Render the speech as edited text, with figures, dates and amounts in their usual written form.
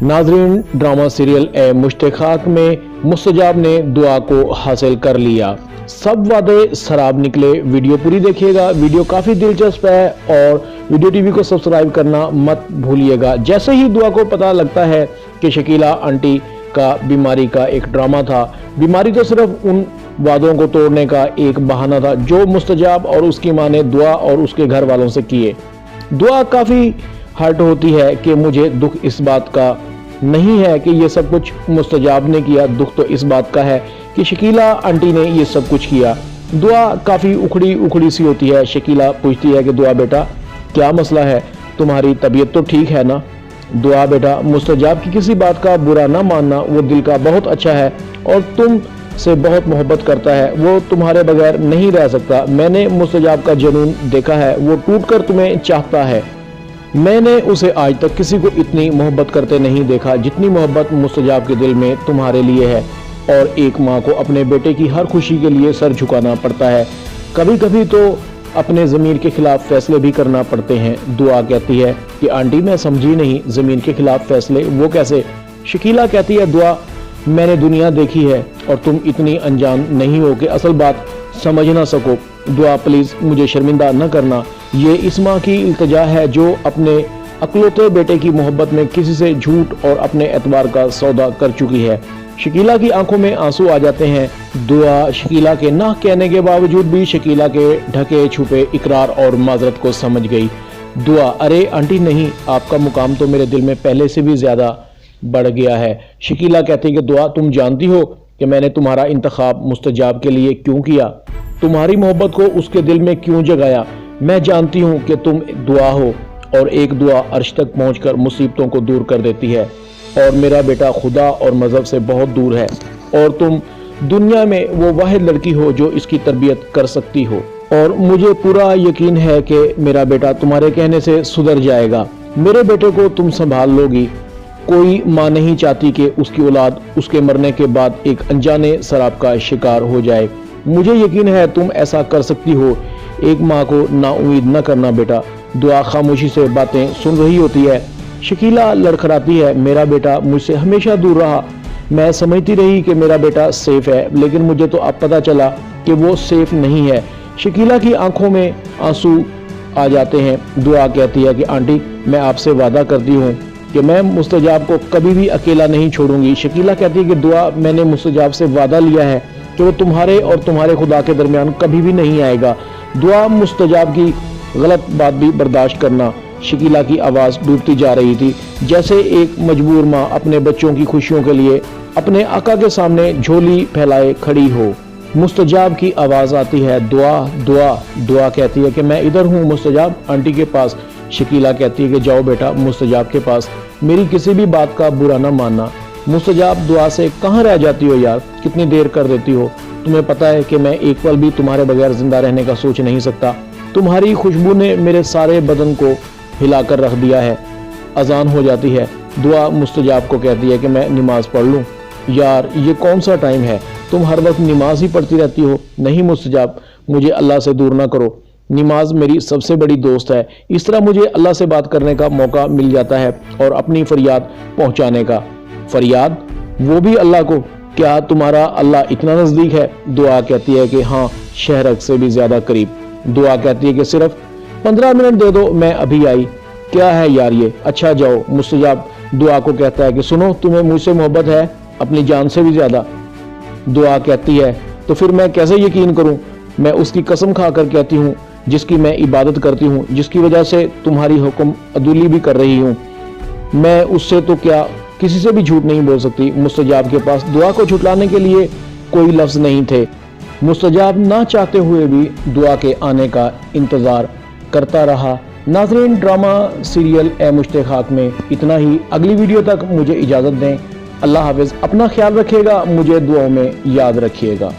नाजरीन, drama serial ए मुश्ताक में मुस्तजाब ने दुआ को हासिल कर लिया। सब वादे सराब निकले। वीडियो पूरी देखिएगा, वीडियो काफ़ी दिलचस्प है और वीडियो टीवी को सब्सक्राइब करना मत भूलिएगा। जैसे ही दुआ को पता लगता है कि शकीला आंटी का बीमारी का एक ड्रामा था, बीमारी तो सिर्फ उन वादों को तोड़ने का एक बहाना था जो मुस्तजाब और उसकी मां ने दुआ और उसके घर वालों से किए। दुआ काफ़ी हर्ट होती है कि मुझे दुख इस बात का नहीं है कि ये सब कुछ मुस्तजाब ने किया, दुख तो इस बात का है कि शकीला आंटी ने ये सब कुछ किया। दुआ काफ़ी उखड़ी सी होती है। शकीला पूछती है कि दुआ बेटा क्या मसला है, तुम्हारी तबीयत तो ठीक है ना? दुआ बेटा मुस्तजाब की किसी बात का बुरा ना मानना, वो दिल का बहुत अच्छा है और तुम से बहुत मोहब्बत करता है, वो तुम्हारे बगैर नहीं रह सकता। मैंने मुस्तजाब का जुनून देखा है, वो टूटकर तुम्हें चाहता है। मैंने उसे आज तक किसी को इतनी मोहब्बत करते नहीं देखा जितनी मोहब्बत मुस्तजाब के दिल में तुम्हारे लिए है। और एक माँ को अपने बेटे की हर खुशी के लिए सर झुकाना पड़ता है, कभी कभी तो अपने ज़मीर के खिलाफ फैसले भी करना पड़ते हैं। दुआ कहती है कि आंटी मैं समझी नहीं, ज़मीर के खिलाफ फैसले वो कैसे? शकीला कहती है दुआ मैंने दुनिया देखी है और तुम इतनी अनजान नहीं हो कि असल बात समझ ना सको। दुआ प्लीज़ मुझे शर्मिंदा न करना, ये इस माँ की इल्तिजा है जो अपने अकलौते बेटे की मोहब्बत में किसी से झूठ और अपने एतबार का सौदा कर चुकी है। शकीला की आंखों में आंसू आ जाते हैं। दुआ शकीला के ना कहने के बावजूद भी शकीला के ढके छुपे इकरार और माजरत को समझ गई। दुआ अरे आंटी नहीं, आपका मुकाम तो मेरे दिल में पहले से भी ज़्यादा बढ़ गया है। शकीला कहती है कि दुआ तुम जानती हो कि मैंने तुम्हारा इंतखाब मुस्तजाब के लिए क्यों किया, तुम्हारी मोहब्बत को उसके दिल में क्यों जगाया। मैं जानती हूँ कि तुम दुआ हो और एक दुआ अर्श तक पहुँचकर मुसीबतों को दूर कर देती है और मेरा बेटा खुदा और मज़हब से बहुत दूर है और तुम दुनिया में वो वाहिद लड़की हो जो इसकी तरबियत कर सकती हो और मुझे पूरा यकीन है कि मेरा बेटा तुम्हारे कहने से सुधर जाएगा। मेरे बेटे को तुम संभाल लोगी। कोई माँ नहीं चाहती कि उसकी औलाद उसके मरने के बाद एक अनजाने शराब का शिकार हो जाए। मुझे यकीन है तुम ऐसा कर सकती हो। एक माँ को नाउम्मीद न करना बेटा। दुआ खामोशी से बातें सुन रही होती है। शकीला लड़खड़ाती है, मेरा बेटा मुझसे हमेशा दूर रहा, मैं समझती रही कि मेरा बेटा सेफ है, लेकिन मुझे तो अब पता चला कि वो सेफ नहीं है। शकीला की आंखों में आंसू आ जाते हैं। दुआ कहती है कि आंटी मैं आपसे वादा करती हूँ कि मैं मुस्तजाब को कभी भी अकेला नहीं छोड़ूंगी। शकीला कहती है कि दुआ मैंने मुस्तजाब से वादा लिया है कि वो तुम्हारे और तुम्हारे खुदा के दरमियान कभी भी नहीं आएगा। दुआ मुस्तजाब की गलत बात भी बर्दाश्त करना। शकीला की आवाज़ डूबती जा रही थी, जैसे एक मजबूर माँ अपने बच्चों की खुशियों के लिए अपने आका के सामने झोली फैलाए खड़ी हो। मुस्तजाब की आवाज़ आती है, दुआ दुआ। दुआ कहती है कि मैं इधर हूँ मुस्तजाब, आंटी के पास। शकीला कहती है कि जाओ बेटा मुस्तजाब के पास, मेरी किसी भी बात का बुरा ना मानना। मुस्तजाब दुआ से कहाँ रह जाती हो यार, कितनी देर कर देती हो? तुम्हें पता है कि मैं एक पल भी तुम्हारे बगैर जिंदा रहने का सोच नहीं सकता। तुम्हारी खुशबू ने मेरे सारे बदन को हिलाकर रख दिया है। अजान हो जाती है। दुआ मुस्तजाब को कहती है कि मैं नमाज पढ़ लूँ। यार ये कौन सा टाइम है, तुम हर वक्त नमाज ही पढ़ती रहती हो। नहीं मुस्तजाब, मुझे अल्लाह से दूर ना करो, नमाज मेरी सबसे बड़ी दोस्त है। इस तरह मुझे अल्लाह से बात करने का मौका मिल जाता है और अपनी फरियाद पहुँचाने का। फरियाद वो भी अल्लाह को? क्या तुम्हारा अल्लाह इतना नज़दीक है? दुआ कहती है कि हाँ, शहरक से भी ज़्यादा करीब। दुआ कहती है कि सिर्फ 15 मिनट दे दो, मैं अभी आई। क्या है यार ये, अच्छा जाओ। मुस्तजाब दुआ को कहता है कि सुनो, तुम्हें मुझसे मोहब्बत है अपनी जान से भी ज़्यादा। दुआ कहती है तो फिर मैं कैसे यकीन करूं? मैं उसकी कसम खाकर कहती हूँ जिसकी मैं इबादत करती हूँ, जिसकी वजह से तुम्हारी हुक्म अदुली भी कर रही हूँ। मैं उससे तो क्या किसी से भी झूठ नहीं बोल सकती। मुस्तजाब के पास दुआ को झुटलाने के लिए कोई लफ्ज़ नहीं थे। मुस्तजाब ना चाहते हुए भी दुआ के आने का इंतज़ार करता रहा। नाज़रीन, ड्रामा सीरियल ए मुश्ताक में इतना ही। अगली वीडियो तक मुझे इजाज़त दें। अल्लाह हाफ़िज़। अपना ख्याल रखिएगा, मुझे दुआओं में याद रखिएगा।